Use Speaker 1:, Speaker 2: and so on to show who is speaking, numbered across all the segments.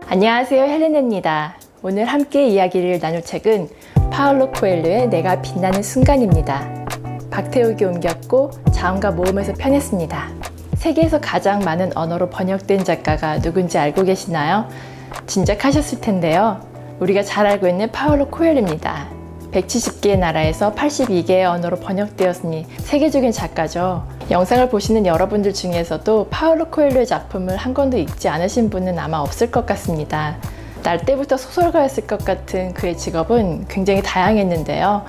Speaker 1: 안녕하세요, 헬레네입니다. 오늘 함께 이야기를 나눌 책은 파울로 코엘료의 내가 빛나는 순간입니다. 박태욱이 옮겼고 자언과 모음에서 편했습니다. 세계에서 가장 많은 언어로 번역된 작가가 누군지 알고 계시나요? 짐작하셨을 텐데요. 우리가 잘 알고 있는 파울로 코엘료입니다. 170개의 나라에서 82개의 언어로 번역되었으니 세계적인 작가죠. 영상을 보시는 여러분들 중에서도 파울로 코엘료의 작품을 한 권도 읽지 않으신 분은 아마 없을 것 같습니다. 날 때부터 소설가였을 것 같은 그의 직업은 굉장히 다양했는데요.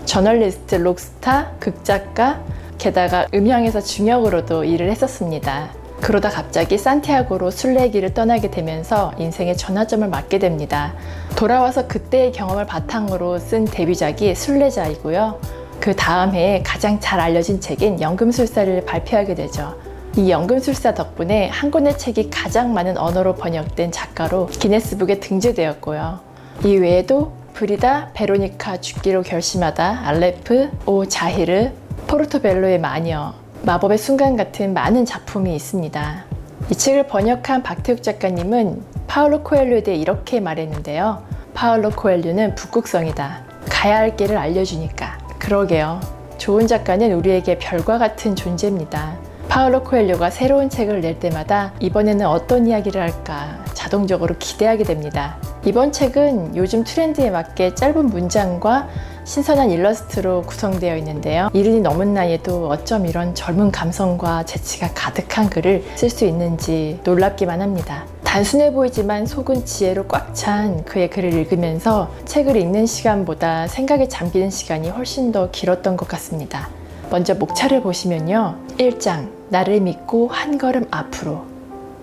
Speaker 1: 저널리스트, 록스타, 극작가, 게다가 음향에서 중역으로도 일을 했었습니다. 그러다 갑자기 산티아고로 순례길을 떠나게 되면서 인생의 전환점을 맞게 됩니다. 돌아와서 그때의 경험을 바탕으로 쓴 데뷔작이 순례자이고요. 그 다음 해에 가장 잘 알려진 책인 연금술사를 발표하게 되죠. 이 연금술사 덕분에 한 권의 책이 가장 많은 언어로 번역된 작가로 기네스북에 등재되었고요. 이 외에도 브리다, 베로니카 죽기로 결심하다, 알레프, 오 자히르, 포르토벨로의 마녀, 마법의 순간 같은 많은 작품이 있습니다. 이 책을 번역한 박태욱 작가님은 파울로 코엘료에 대해 이렇게 말했는데요. 파울로 코엘료는 북극성이다. 가야 할 길을 알려주니까. 그러게요. 좋은 작가는 우리에게 별과 같은 존재입니다. 파울로 코엘료가 새로운 책을 낼 때마다 이번에는 어떤 이야기를 할까 자동적으로 기대하게 됩니다. 이번 책은 요즘 트렌드에 맞게 짧은 문장과 신선한 일러스트로 구성되어 있는데요. 이른이 넘은 나이에도 어쩜 이런 젊은 감성과 재치가 가득한 글을 쓸 수 있는지 놀랍기만 합니다. 단순해 보이지만 속은 지혜로 꽉 찬 그의 글을 읽으면서 책을 읽는 시간보다 생각에 잠기는 시간이 훨씬 더 길었던 것 같습니다. 먼저 목차를 보시면요. 1장, 나를 믿고 한 걸음 앞으로.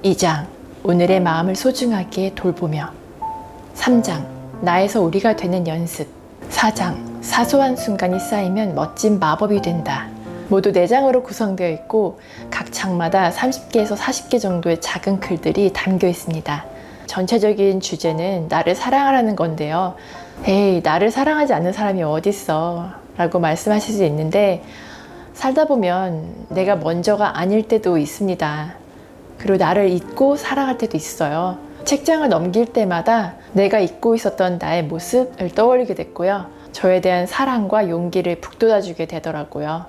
Speaker 1: 2장, 오늘의 마음을 소중하게 돌보며. 3장, 나에서 우리가 되는 연습. 4장, 사소한 순간이 쌓이면 멋진 마법이 된다. 모두 4장으로 구성되어 있고 각 장마다 30개에서 40개 정도의 작은 글들이 담겨 있습니다. 전체적인 주제는 나를 사랑하라는 건데요. 에이, 나를 사랑하지 않는 사람이 어딨어 라고 말씀하실 수 있는데 살다 보면 내가 먼저가 아닐 때도 있습니다. 그리고 나를 잊고 살아갈 때도 있어요. 책장을 넘길 때마다 내가 잊고 있었던 나의 모습을 떠올리게 됐고요. 저에 대한 사랑과 용기를 북돋아주게 되더라고요.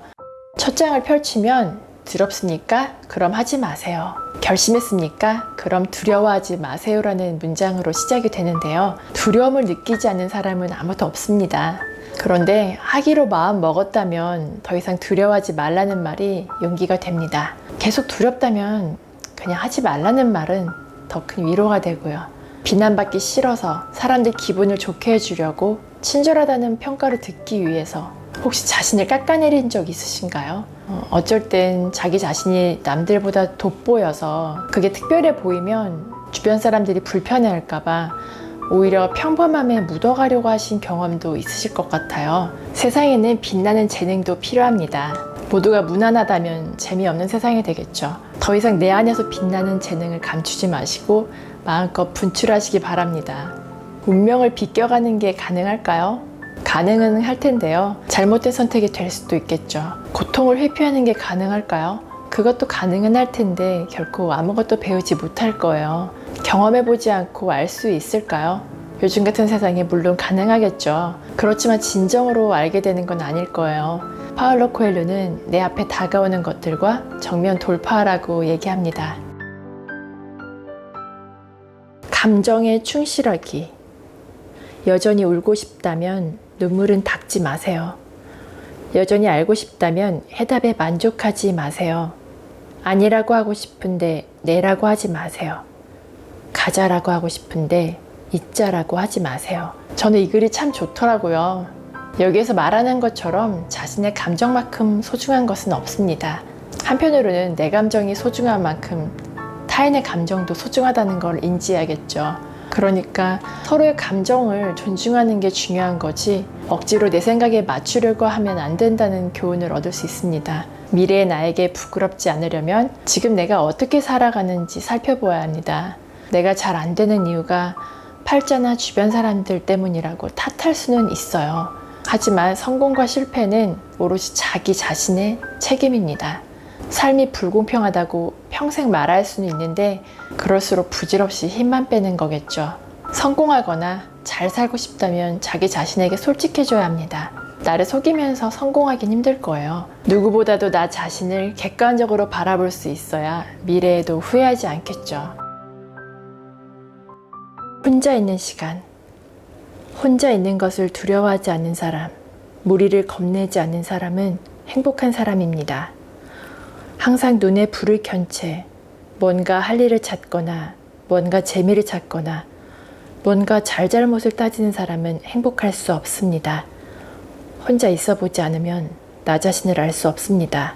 Speaker 1: 첫 장을 펼치면 두렵습니까? 그럼 하지 마세요. 결심했습니까? 그럼 두려워하지 마세요 라는 문장으로 시작이 되는데요. 두려움을 느끼지 않는 사람은 아무도 없습니다. 그런데 하기로 마음 먹었다면 더 이상 두려워하지 말라는 말이 용기가 됩니다. 계속 두렵다면 그냥 하지 말라는 말은 더 큰 위로가 되고요. 비난받기 싫어서 사람들 기분을 좋게 해주려고 친절하다는 평가를 듣기 위해서 혹시 자신을 깎아내린 적 있으신가요? 어쩔 땐 자기 자신이 남들보다 돋보여서 그게 특별해 보이면 주변 사람들이 불편해할까봐 오히려 평범함에 묻어가려고 하신 경험도 있으실 것 같아요. 세상에는 빛나는 재능도 필요합니다. 모두가 무난하다면 재미없는 세상이 되겠죠. 더 이상 내 안에서 빛나는 재능을 감추지 마시고 마음껏 분출하시기 바랍니다. 운명을 비껴가는 게 가능할까요? 가능은 할 텐데요. 잘못된 선택이 될 수도 있겠죠. 고통을 회피하는 게 가능할까요? 그것도 가능은 할 텐데 결코 아무것도 배우지 못할 거예요. 경험해보지 않고 알 수 있을까요? 요즘 같은 세상에 물론 가능하겠죠. 그렇지만 진정으로 알게 되는 건 아닐 거예요. 파울로 코엘료는 내 앞에 다가오는 것들과 정면 돌파하라고 얘기합니다. 감정에 충실하기. 여전히 울고 싶다면 눈물은 닦지 마세요. 여전히 알고 싶다면 해답에 만족하지 마세요. 아니라고 하고 싶은데 네라고 하지 마세요. 가자라고 하고 싶은데 있자라고 하지 마세요. 저는 이 글이 참 좋더라고요. 여기에서 말하는 것처럼 자신의 감정만큼 소중한 것은 없습니다. 한편으로는 내 감정이 소중한 만큼 타인의 감정도 소중하다는 걸 인지해야겠죠. 그러니까 서로의 감정을 존중하는 게 중요한 거지 억지로 내 생각에 맞추려고 하면 안 된다는 교훈을 얻을 수 있습니다. 미래의 나에게 부끄럽지 않으려면 지금 내가 어떻게 살아가는지 살펴보아야 합니다. 내가 잘 안 되는 이유가 팔자나 주변 사람들 때문이라고 탓할 수는 있어요. 하지만 성공과 실패는 오롯이 자기 자신의 책임입니다. 삶이 불공평하다고 평생 말할 수는 있는데 그럴수록 부질없이 힘만 빼는 거겠죠. 성공하거나 잘 살고 싶다면 자기 자신에게 솔직해져야 합니다. 나를 속이면서 성공하긴 힘들 거예요. 누구보다도 나 자신을 객관적으로 바라볼 수 있어야 미래에도 후회하지 않겠죠. 혼자 있는 시간. 혼자 있는 것을 두려워하지 않는 사람, 무리를 겁내지 않는 사람은 행복한 사람입니다. 항상 눈에 불을 켠 채 뭔가 할 일을 찾거나 뭔가 재미를 찾거나 뭔가 잘잘못을 따지는 사람은 행복할 수 없습니다. 혼자 있어 보지 않으면 나 자신을 알 수 없습니다.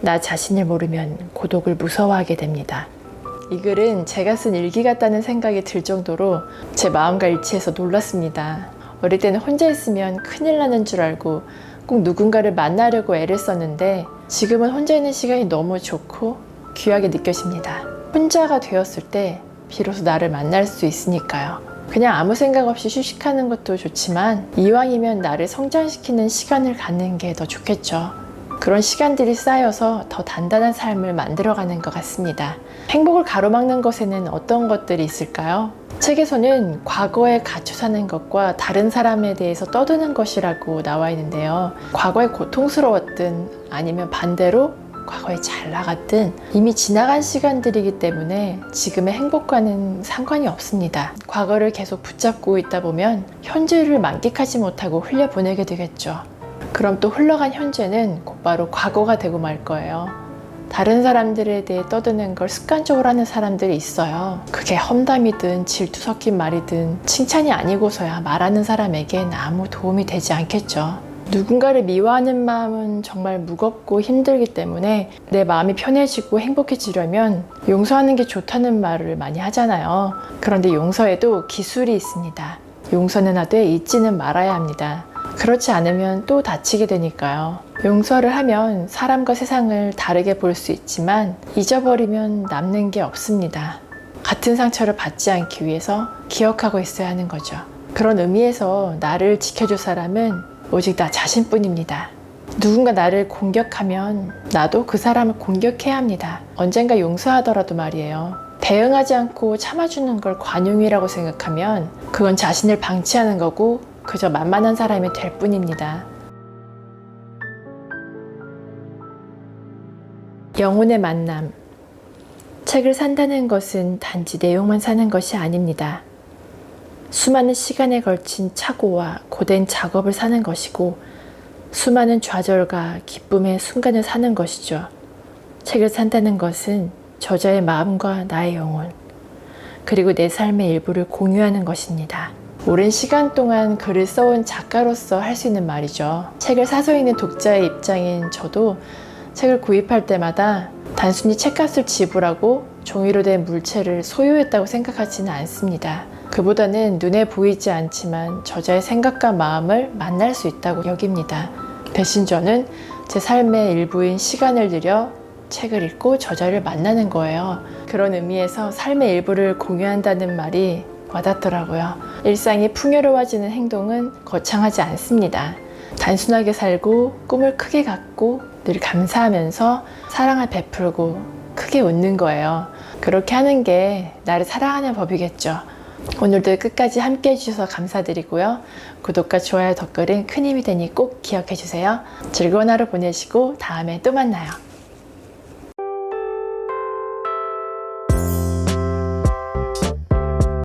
Speaker 1: 나 자신을 모르면 고독을 무서워하게 됩니다. 이 글은 제가 쓴 일기 같다는 생각이 들 정도로 제 마음과 일치해서 놀랐습니다. 어릴 때는 혼자 있으면 큰일 나는 줄 알고 꼭 누군가를 만나려고 애를 썼는데 지금은 혼자 있는 시간이 너무 좋고 귀하게 느껴집니다. 혼자가 되었을 때 비로소 나를 만날 수 있으니까요. 그냥 아무 생각 없이 휴식하는 것도 좋지만 이왕이면 나를 성장시키는 시간을 갖는 게 더 좋겠죠. 그런 시간들이 쌓여서 더 단단한 삶을 만들어가는 것 같습니다. 행복을 가로막는 것에는 어떤 것들이 있을까요? 책에서는 과거에 갇혀 사는 것과 다른 사람에 대해서 떠드는 것이라고 나와 있는데요. 과거에 고통스러웠든 아니면 반대로 과거에 잘 나갔든 이미 지나간 시간들이기 때문에 지금의 행복과는 상관이 없습니다. 과거를 계속 붙잡고 있다 보면 현재를 만끽하지 못하고 흘려보내게 되겠죠. 그럼 또 흘러간 현재는 곧바로 과거가 되고 말 거예요. 다른 사람들에 대해 떠드는 걸 습관적으로 하는 사람들이 있어요. 그게 험담이든 질투 섞인 말이든 칭찬이 아니고서야 말하는 사람에겐 아무 도움이 되지 않겠죠. 누군가를 미워하는 마음은 정말 무겁고 힘들기 때문에 내 마음이 편해지고 행복해지려면 용서하는 게 좋다는 말을 많이 하잖아요. 그런데 용서에도 기술이 있습니다. 용서는 하되 잊지는 말아야 합니다. 그렇지 않으면 또 다치게 되니까요. 용서를 하면 사람과 세상을 다르게 볼 수 있지만 잊어버리면 남는 게 없습니다. 같은 상처를 받지 않기 위해서 기억하고 있어야 하는 거죠. 그런 의미에서 나를 지켜줄 사람은 오직 나 자신뿐입니다. 누군가 나를 공격하면 나도 그 사람을 공격해야 합니다. 언젠가 용서하더라도 말이에요. 대응하지 않고 참아주는 걸 관용이라고 생각하면 그건 자신을 방치하는 거고 그저 만만한 사람이 될 뿐입니다. 영혼의 만남. 책을 산다는 것은 단지 내용만 사는 것이 아닙니다. 수많은 시간에 걸친 착오와 고된 작업을 사는 것이고 수많은 좌절과 기쁨의 순간을 사는 것이죠. 책을 산다는 것은 저자의 마음과 나의 영혼, 그리고 내 삶의 일부를 공유하는 것입니다. 오랜 시간 동안 글을 써온 작가로서 할 수 있는 말이죠. 책을 사서 읽는 독자의 입장인 저도 책을 구입할 때마다 단순히 책값을 지불하고 종이로 된 물체를 소유했다고 생각하지는 않습니다. 그보다는 눈에 보이지 않지만 저자의 생각과 마음을 만날 수 있다고 여깁니다. 대신 저는 제 삶의 일부인 시간을 들여 책을 읽고 저자를 만나는 거예요. 그런 의미에서 삶의 일부를 공유한다는 말이 와닿더라고요. 일상이 풍요로워지는 행동은 거창하지 않습니다. 단순하게 살고 꿈을 크게 갖고 늘 감사하면서 사랑을 베풀고 크게 웃는 거예요. 그렇게 하는 게 나를 사랑하는 법이겠죠. 오늘도 끝까지 함께 해주셔서 감사드리고요. 구독과 좋아요, 댓글은 큰 힘이 되니 꼭 기억해 주세요. 즐거운 하루 보내시고 다음에 또 만나요.